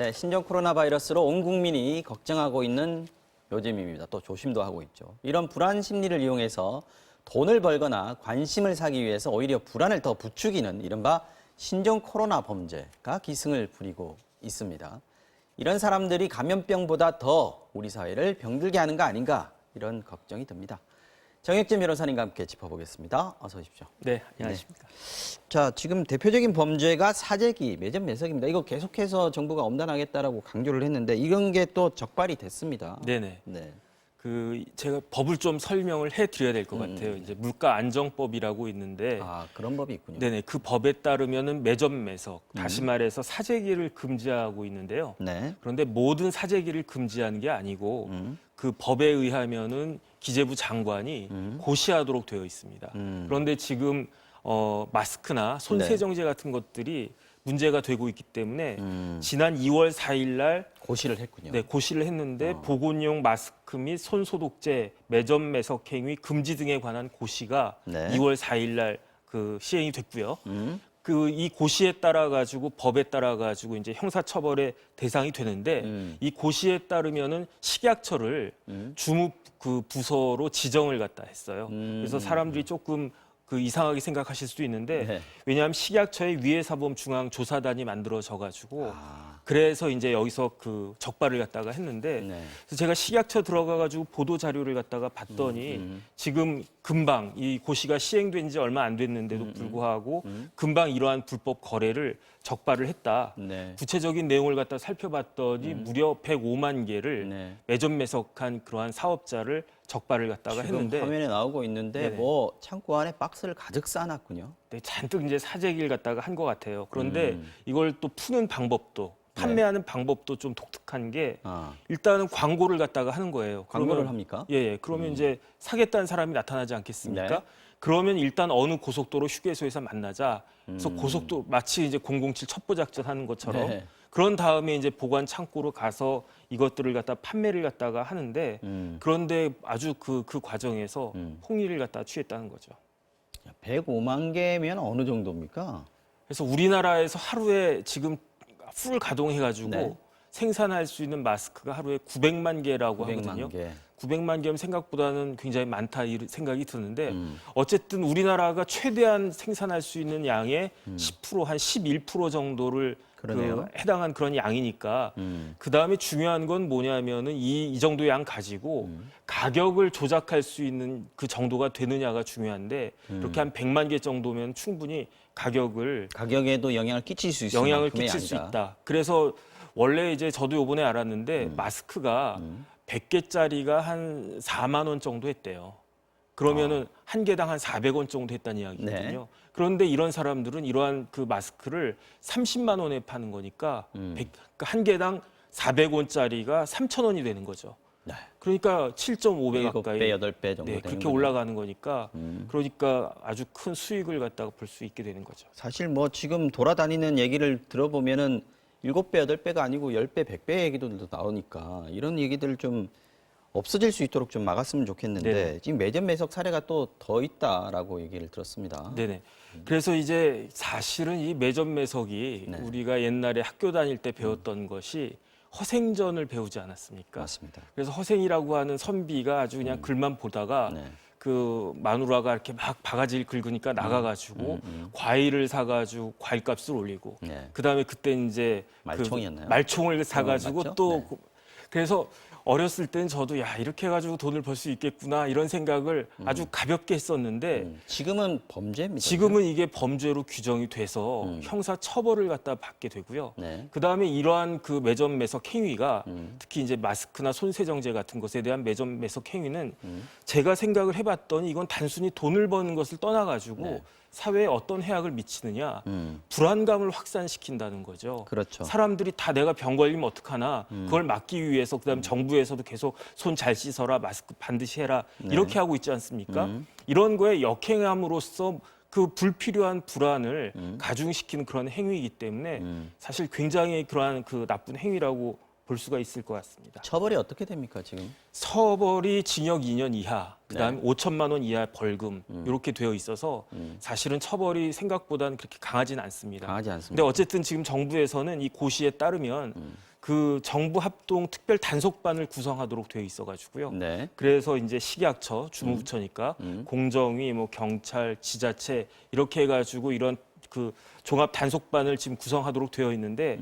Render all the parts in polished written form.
네, 신종 코로나 바이러스로 온 국민이 걱정하고 있는 요즘입니다. 또 조심도 하고 있죠. 이런 불안 심리를 이용해서 돈을 벌거나 관심을 사기 위해서 오히려 불안을 더 부추기는 이른바 신종 코로나 범죄가 기승을 부리고 있습니다. 이런 사람들이 감염병보다 더 우리 사회를 병들게 하는 거 아닌가 이런 걱정이 듭니다. 정혁진 변호사님과 함께 짚어보겠습니다. 어서 오십시오. 네, 안녕하십니까. 자, 지금 대표적인 범죄가 사재기, 매점 매석입니다. 이거 계속해서 정부가 엄단하겠다라고 강조를 했는데 이런 게 또 적발이 됐습니다. 네네. 네. 제가 법을 좀 설명을 해드려야 될 것 같아요. 이제 물가안정법이라고 있는데, 아, 그런 법이 있군요. 네네. 그 법에 따르면은 매점 매석, 다시 말해서 사재기를 금지하고 있는데요. 네. 그런데 모든 사재기를 금지하는 게 아니고, 그 법에 의하면은 기재부 장관이 고시하도록 되어 있습니다. 그런데 지금 마스크나 손세정제 같은 것들이 문제가 되고 있기 때문에 지난 2월 4일 날 고시를 했군요. 네, 고시를 했는데 보건용 마스크 및 손소독제, 매점 매석 행위 금지 등에 관한 고시가 네. 2월 4일 날 시행이 됐고요. 이 고시에 따라 가지고 법에 따라 가지고 이제 형사 처벌의 대상이 되는데 이 고시에 따르면은 식약처를 주무 부서로 지정을 갖다 했어요. 그래서 사람들이 조금 이상하게 생각하실 수도 있는데 네. 왜냐하면 식약처의 위해사범중앙조사단이 만들어져 가지고 그래서 이제 여기서 적발을 갖다가 했는데 네. 그래서 제가 식약처 들어가 가지고 보도 자료를 갖다가 봤더니 지금 금방 이 고시가 시행된 지 얼마 안 됐는데도 불구하고 금방 이러한 불법 거래를 적발을 했다. 네. 구체적인 내용을 갖다 살펴봤더니 무려 105만 개를 네. 매점 매석한 그러한 사업자를 적발을 갖다가 지금 했는데 화면에 나오고 있는데 네네. 뭐 창고 안에 박스를 가득 쌓아놨군요. 네, 잔뜩 이제 사재기를 갖다가 한 것 같아요. 그런데 이걸 또 푸는 방법도 판매하는 방법도 좀 독특한 게 아, 일단은 광고를 갖다가 하는 거예요. 광고를 그러면- 합니까? 예. 그러면 이제 사겠다는 사람이 나타나지 않겠습니까? 네. 그러면 일단 어느 고속도로 휴게소에서 만나자. 그래서 고속도로 마치 이제 007 첩보 작전 하는 것처럼 네. 그런 다음에 이제 보관 창고로 가서 이것들을 갖다 판매를 갖다가 하는데 그런데 아주 그 과정에서 폭리를 갖다 취했다는 거죠. 105만 개면 어느 정도입니까? 그래서 우리나라에서 하루에 지금 풀 가동해가지고 네. 생산할 수 있는 마스크가 하루에 900만 개라고 900만 하거든요. 개. 900만 개면 생각보다는 굉장히 많다 이 생각이 드는데 어쨌든 우리나라가 최대한 생산할 수 있는 양의 10%, 한 11% 정도를 그러네요. 해당한 그런 양이니까 그 다음에 중요한 건 뭐냐면은 이 정도 양 가지고 가격을 조작할 수 있는 그 정도가 되느냐가 중요한데 이렇게 한 100만 개 정도면 충분히 가격에도 영향을 끼칠 수 있는 영향을 만큼이 끼칠 수 아니다. 있다. 그래서 원래 이제 저도 요번에 알았는데 마스크가 100개짜리가 한 4만 원 정도 했대요. 그러면은 한 개당 한 400원 정도 했다는 이야기거든요. 네. 그런데 이런 사람들은 이러한 그 마스크를 30만 원에 파는 거니까 그러니까 한 개당 400원짜리가 3,000원이 되는 거죠. 네. 그러니까 7.5배 가까이 7배, 8배 정도 네, 되는 그렇게 거네요. 올라가는 거니까 그러니까 아주 큰 수익을 갖다가 볼 수 있게 되는 거죠. 사실 뭐 지금 돌아다니는 얘기를 들어보면은 7배, 8배가 아니고 10배, 100배 얘기도 나오니까 이런 얘기들을 좀 없어질 수 있도록 좀 막았으면 좋겠는데 네네. 지금 매점 매석 사례가 또 더 있다라고 얘기를 들었습니다. 네네. 그래서 이제 사실은 이 매점 매석이 네. 우리가 옛날에 학교 다닐 때 배웠던 것이 허생전을 배우지 않았습니까? 맞습니다. 그래서 허생이라고 하는 선비가 아주 그냥 글만 보다가 네. 그 마누라가 이렇게 막 바가지를 긁으니까 나가가지고 과일을 사가지고 과일값을 올리고 네. 그다음에 그때 이제 말총이었나요? 말총을 사가지고 맞죠? 또 네. 그래서 어렸을 땐 저도 야 이렇게 해가지고 돈을 벌 수 있겠구나 이런 생각을 아주 가볍게 했었는데 지금은 범죄입니다. 지금은 이게 범죄로 규정이 돼서 형사 처벌을 갖다 받게 되고요. 네. 그다음에 이러한 그 매점 매석 행위가 특히 이제 마스크나 손세정제 같은 것에 대한 매점 매석 행위는 제가 생각을 해봤더니 이건 단순히 돈을 버는 것을 떠나가지고 네. 사회에 어떤 해악을 미치느냐 불안감을 확산시킨다는 거죠. 그렇죠. 사람들이 다 내가 병 걸리면 어떡하나 그걸 막기 위해서 그다음에 정부에서도 계속 손 잘 씻어라 마스크 반드시 해라 이렇게 하고 있지 않습니까? 이런 거에 역행함으로써 그 불필요한 불안을 가중시키는 그런 행위이기 때문에 사실 굉장히 그러한 그 나쁜 행위라고 볼 수가 있을 것 같습니다. 처벌이 어떻게 됩니까 지금? 처벌이 징역 2년 이하, 그다음에 5천만 원 이하 벌금 이렇게 되어 있어서 사실은 처벌이 생각보다는 그렇게 강하지는 않습니다. 강하지 않습니다. 근데 어쨌든 지금 정부에서는 이 고시에 따르면 그 정부 합동 특별 단속반을 구성하도록 되어 있어가지고요. 네. 그래서 이제 식약처, 주무부처니까 공정위, 뭐 경찰, 지자체 이렇게 해가지고 이런 그 종합 단속반을 지금 구성하도록 되어 있는데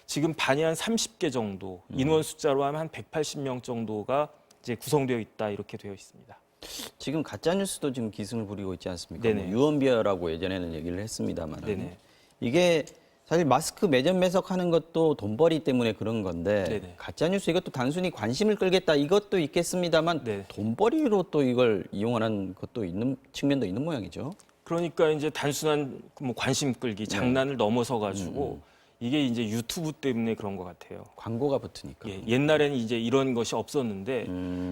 지금 반이 한 30개 정도, 인원 숫자로 하면 한 180명 정도가 이제 구성되어 있다 이렇게 되어 있습니다. 지금 가짜 뉴스도 지금 기승을 부리고 있지 않습니까? 네네. 뭐 유언비어라고 예전에는 얘기를 했습니다만 네네. 이게 사실 마스크 매점 매석하는 것도 돈벌이 때문에 그런 건데 네네. 가짜 뉴스 이것도 단순히 관심을 끌겠다 이것도 있겠습니다만 네. 돈벌이로 또 이걸 이용하는 것도 있는 측면도 있는 모양이죠. 그러니까 이제 단순한 뭐 관심 끌기, 장난을 넘어서 가지고 이게 이제 유튜브 때문에 그런 것 같아요. 광고가 붙으니까. 예, 옛날에는 이제 이런 것이 없었는데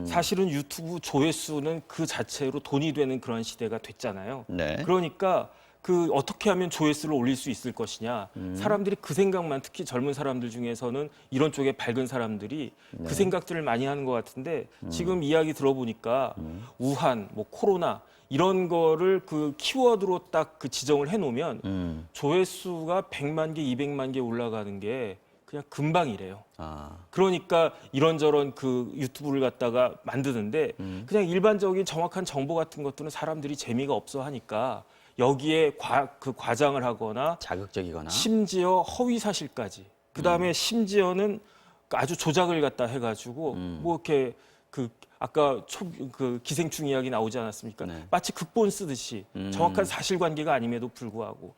사실은 유튜브 조회수는 그 자체로 돈이 되는 그런 시대가 됐잖아요. 네. 그러니까 그 어떻게 하면 조회수를 올릴 수 있을 것이냐. 사람들이 그 생각만, 특히 젊은 사람들 중에서는 이런 쪽에 밝은 사람들이 그 생각들을 많이 하는 것 같은데 지금 이야기 들어보니까 우한, 뭐 코로나 이런 거를 그 키워드로 딱 그 지정을 해놓으면 조회수가 100만 개, 200만 개 올라가는 게 그냥 금방이래요. 아, 그러니까 이런저런 그 유튜브를 갖다가 만드는데 그냥 일반적인 정확한 정보 같은 것들은 사람들이 재미가 없어 하니까 여기에 과장을 하거나 자극적이거나. 심지어 허위 사실까지. 그다음에 심지어는 아주 조작을 갖다 해가지고 뭐 이렇게 그 아까 그 기생충 이야기 나오지 않았습니까? 네. 마치 극본 쓰듯이 정확한 사실관계가 아님에도 불구하고.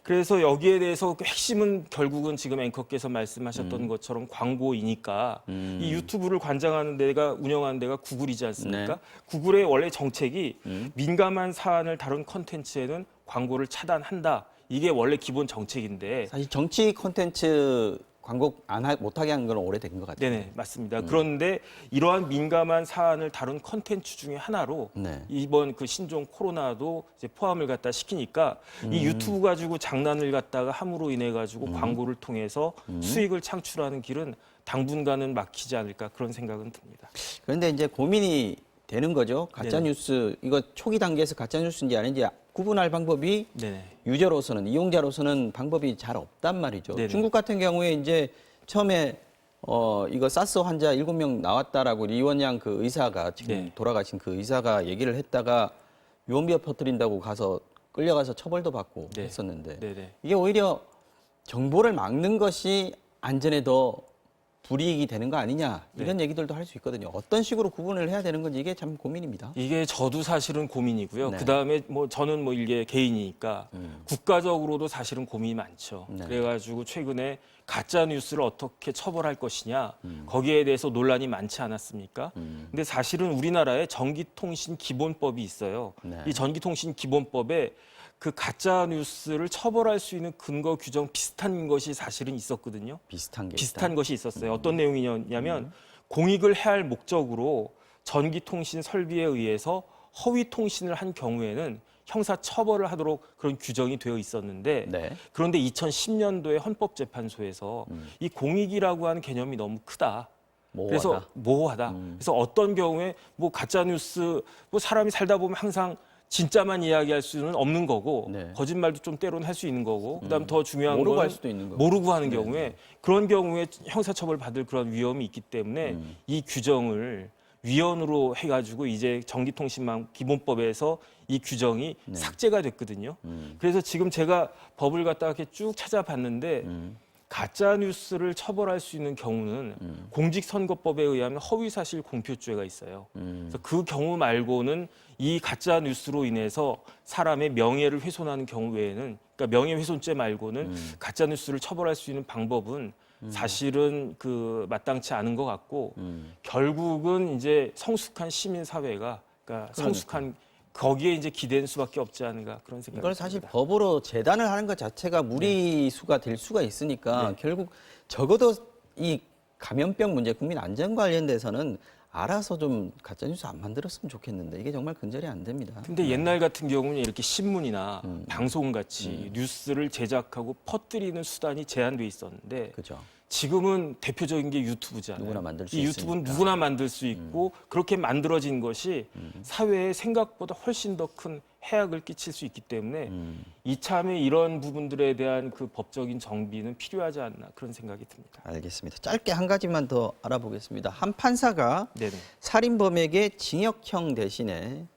그래서 여기에 대해서 그 핵심은 결국은 지금 앵커께서 말씀하셨던 것처럼 광고이니까 이 유튜브를 관장하는 데가 운영하는 데가 구글이지 않습니까? 네. 구글의 원래 정책이 민감한 사안을 다룬 컨텐츠에는 광고를 차단한다. 이게 원래 기본 정책인데 사실 정치 콘텐츠 광고 못하게 한 건 오래된 것 같아요. 네네 맞습니다. 그런데 이러한 민감한 사안을 다룬 컨텐츠 중에 하나로 네. 이번 그 신종 코로나도 이제 포함을 갖다 시키니까 이 유튜브 가지고 장난을 갖다가 함으로 인해 가지고 광고를 통해서 수익을 창출하는 길은 당분간은 막히지 않을까 그런 생각은 듭니다. 그런데 이제 고민이 되는 거죠. 가짜 네네. 뉴스 이거 초기 단계에서 가짜 뉴스인지 아닌지 구분할 방법이 네네. 유저로서는 이용자로서는 방법이 잘 없단 말이죠. 네네. 중국 같은 경우에 이제 처음에 이거 사스 환자 7명 나왔다라고 리원양 그 의사가 지금 네. 돌아가신 그 의사가 얘기를 했다가 유언비어 퍼뜨린다고 가서 끌려가서 처벌도 받고 네. 했었는데 네네. 이게 오히려 정보를 막는 것이 안전에 더 불이익이 되는 거 아니냐 이런 얘기들도 할 수 있거든요. 어떤 식으로 구분을 해야 되는 건지 이게 참 고민입니다. 이게 저도 사실은 고민이고요. 네. 그다음에 뭐 저는 뭐 이게 개인이니까 국가적으로도 사실은 고민이 많죠. 네. 그래가지고 최근에 가짜 뉴스를 어떻게 처벌할 것이냐 거기에 대해서 논란이 많지 않았습니까? 근데 사실은 우리나라에 전기통신 기본법이 있어요. 네. 이 전기통신 기본법에 그 가짜 뉴스를 처벌할 수 있는 근거 규정 비슷한 것이 사실은 있었거든요. 비슷한 것이 있었어요. 어떤 내용이냐면 공익을 해할 목적으로 전기통신 설비에 의해서 허위 통신을 한 경우에는 형사 처벌을 하도록 그런 규정이 되어 있었는데 네. 그런데 2010년도에 헌법재판소에서 이 공익이라고 하는 개념이 너무 크다. 그래서 모호하다. 그래서 어떤 경우에 뭐 가짜 뉴스 뭐 사람이 살다 보면 항상 진짜만 이야기할 수는 없는 거고 네. 거짓말도 좀 때로는 할 수 있는 거고 그다음 더 중요한 모르고 건 할 수도 있는 거고. 모르고 하는 경우에 그런 경우에 형사처벌 받을 그런 위험이 있기 때문에 이 규정을 위헌으로 해가지고 이제 전기통신망 기본법에서 이 규정이 삭제가 됐거든요. 그래서 지금 제가 법을 갖다가 이렇게 쭉 찾아봤는데 가짜 뉴스를 처벌할 수 있는 경우는 공직선거법에 의하면 허위사실 공표죄가 있어요. 그래서 그 경우 말고는 이 가짜 뉴스로 인해서 사람의 명예를 훼손하는 경우 외에는, 그러니까 명예훼손죄 말고는 가짜 뉴스를 처벌할 수 있는 방법은 사실은 그 마땅치 않은 것 같고 결국은 이제 성숙한 시민 사회가, 그러니까 성숙한 거기에 이제 기대는 수밖에 없지 않은가 그런 생각이 이걸 사실 듭니다. 법으로 재단을 하는 것 자체가 무리수가 될 수가 있으니까 네. 결국 적어도 이 감염병 문제, 국민 안전 관련돼서는 알아서 좀 가짜뉴스 안 만들었으면 좋겠는데 이게 정말 근절이 안 됩니다. 근데 옛날 같은 경우는 이렇게 신문이나 방송같이 뉴스를 제작하고 퍼뜨리는 수단이 제한돼 있었는데 그죠. 지금은 대표적인 게 유튜브잖아요. 누구나 만들 수 이 유튜브는 있으니까. 누구나 만들 수 있고 그렇게 만들어진 것이 사회에 생각보다 훨씬 더 큰 해악을 끼칠 수 있기 때문에 이참에 이런 부분들에 대한 그 법적인 정비는 필요하지 않나 그런 생각이 듭니다. 알겠습니다. 짧게 한 가지만 더 알아보겠습니다. 한 판사가 네네. 살인범에게 징역형 대신에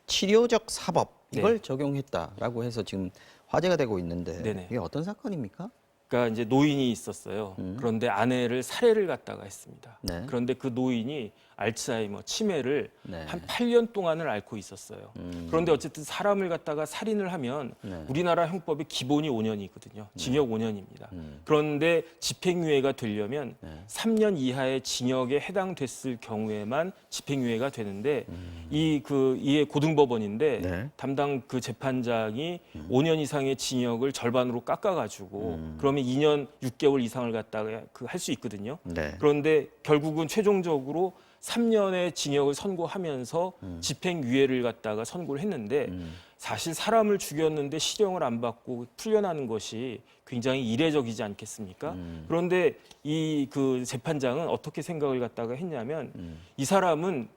치료적 사법 이걸 네. 적용했다라고 해서 지금 화제가 되고 있는데 네네. 이게 어떤 사건입니까? 그러니까 이제 노인이 있었어요. 그런데 아내를 살해를 갖다가 했습니다. 네. 그런데 그 노인이 알츠하이머 치매를 네. 한 8년 동안을 앓고 있었어요. 그런데 어쨌든 사람을 갖다가 살인을 하면 네. 우리나라 형법의 기본이 5년이거든요. 징역 5년입니다. 그런데 집행유예가 되려면 3년 이하의 징역에 해당됐을 경우에만 집행유예가 되는데 이게 고등법원인데 네. 담당 그 재판장이 5년 이상의 징역을 절반으로 깎아가지고 그러면 2년 6개월 이상을 갖다가 할 수 있거든요. 네. 그런데 결국은 최종적으로 3년의 징역을 선고하면서 집행유예를 갖다가 선고를 했는데 사실 사람을 죽였는데 실형을 안 받고 풀려나는 것이 굉장히 이례적이지 않겠습니까? 그런데 이 그 재판장은 어떻게 생각을 갖다가 했냐면 이 사람은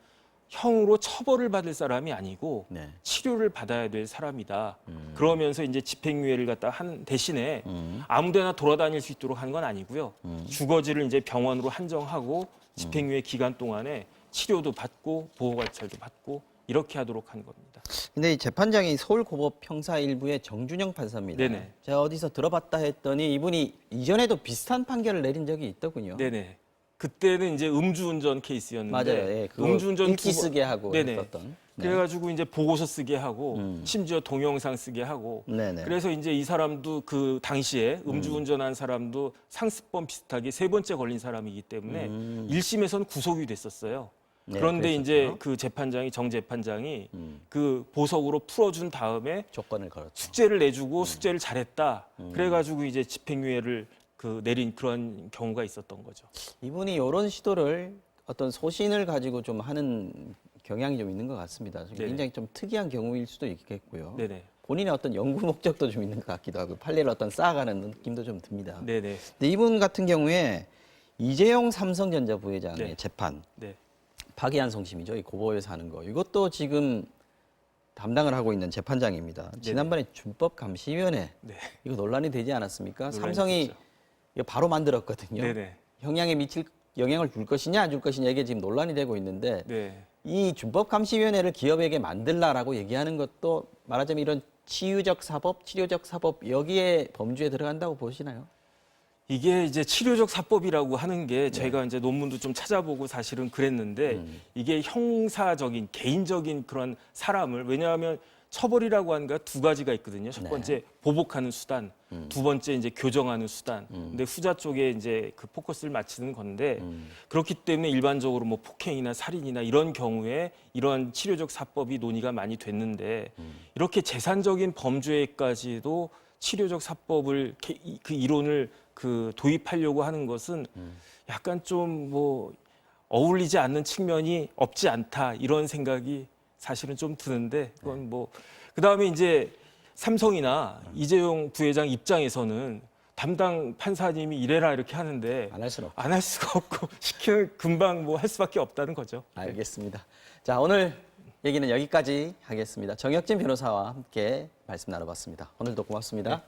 형으로 처벌을 받을 사람이 아니고 네. 치료를 받아야 될 사람이다. 그러면서 이제 집행유예를 갖다 한 대신에 아무데나 돌아다닐 수 있도록 하는 건 아니고요. 주거지를 이제 병원으로 한정하고 집행유예 기간 동안에 치료도 받고 보호관찰도 받고 이렇게 하도록 한 겁니다. 근데 이 재판장이 서울고법 형사 1부의 정준영 판사입니다. 네네. 제가 어디서 들어봤다 했더니 이분이 이전에도 비슷한 판결을 내린 적이 있더군요. 네네. 그때는 이제 음주운전 케이스였는데 맞아요. 예, 그거 음주운전 읽기 쓰게 하고 네네. 했었던. 네. 그래가지고 이제 보고서 쓰게 하고 심지어 동영상 쓰게 하고 네네. 그래서 이제 이 사람도 그 당시에 음주운전한 사람도 상습범 비슷하게 3번째 걸린 사람이기 때문에 1심에서는 구속이 됐었어요. 네, 그런데 이제 그랬었죠. 그 재판장이 정 재판장이 그 보석으로 풀어준 다음에 조건을 걸었죠. 숙제를 내주고 숙제를 잘했다. 그래가지고 이제 집행유예를 그 내린 그런 경우가 있었던 거죠. 이분이 이런 시도를 어떤 소신을 가지고 좀 하는 경향이 좀 있는 것 같습니다. 네네. 굉장히 좀 특이한 경우일 수도 있겠고요. 네네. 본인의 어떤 연구 목적도 좀 있는 것 같기도 하고 판례를 어떤 쌓아가는 느낌도 좀 듭니다. 네네. 근데 이분 같은 경우에 이재용 삼성전자 부회장의 네. 재판, 네. 박예한 송심이죠. 이 고법에서 하는 거. 이것도 지금 담당을 하고 있는 재판장입니다. 지난번에 준법감시위원회 네. 이거 논란이 되지 않았습니까? 논란이 삼성이 있었죠. 이거 바로 만들었거든요. 네네. 형량에 미칠 영향을 줄 것이냐 안 줄 것이냐 이게 지금 논란이 되고 있는데 네. 이 준법감시위원회를 기업에게 만들라라고 얘기하는 것도 말하자면 이런 치유적 사법, 치료적 사법 여기에 범주에 들어간다고 보시나요? 이게 이제 치료적 사법이라고 하는 게 네. 제가 이제 논문도 좀 찾아보고 사실은 그랬는데 이게 형사적인 개인적인 그런 사람을 왜냐하면 처벌이라고 하는 게 두 가지가 있거든요. 첫 네. 번째 보복하는 수단, 두 번째 이제 교정하는 수단. 근데 후자 쪽에 이제 그 포커스를 맞추는 건데 그렇기 때문에 일반적으로 뭐 폭행이나 살인이나 이런 경우에 이런 치료적 사법이 논의가 많이 됐는데 이렇게 재산적인 범죄까지도 치료적 사법을 그 이론을 그 도입하려고 하는 것은 약간 좀 뭐 어울리지 않는 측면이 없지 않다 이런 생각이 사실은 좀 드는데 그건 뭐 그다음에 이제 삼성이나 이재용 부회장 입장에서는 담당 판사님이 이래라 이렇게 하는데 안 할 수는 없죠. 안 할 수가 없고 시키면 금방 뭐 할 수밖에 없다는 거죠. 알겠습니다. 자, 오늘 얘기는 여기까지 하겠습니다. 정혁진 변호사와 함께 말씀 나눠봤습니다. 오늘도 고맙습니다. 네.